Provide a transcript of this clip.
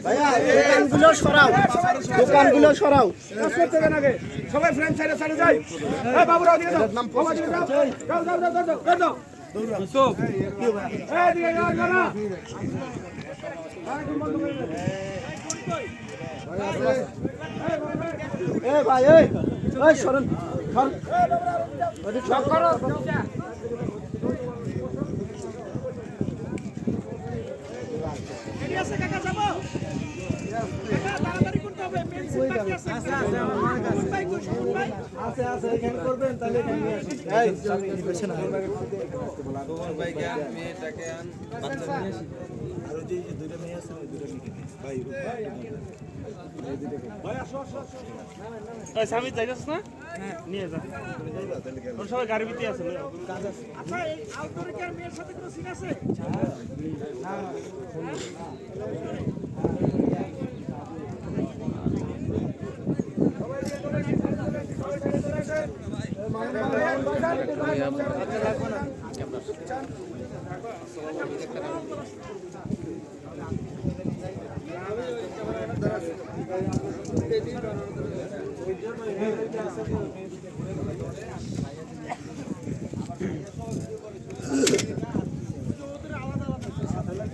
দোকানগুলো সরাও, দোকানগুলো সরাও। সবাই ফ্রেন্ড সাইডে সাইডে যাই। এই বাবুরা ওদিকে যাও, বাবা ওদিকে যাও। যাও যাও যাও যাও যাও যাও। সব এই দিকে যাও না। এই ভাই এই এই সরেন সর ওদিক সর করো। এদিকে আছে কাকা যাব। কাকা তাড়াতাড়ি করতে হবে, পেন্সিল বাকি আছে। ভাই কই শুনুন ভাই। আছে আছে এখানে করবেন তাহলে এখানে নিয়ে আসুন। এই চাবি বেছে না তোমার ভাইকে আন, মেয়েটাকে আন, বাচ্চা নিয়ে আসি। আর ওই যে দুইটা মেয়ে আছে না, দুইটা মেয়ে ভাই ভাই আসো আসো আসো। ওই সামিত যাইতাছ না? নিয়ে যা। ওর সবাই গাড়ি ভিতরে আছে। আচ্ছা এই আউটডোরের মেয়ের সাথে কোনো সিন আছে? আছে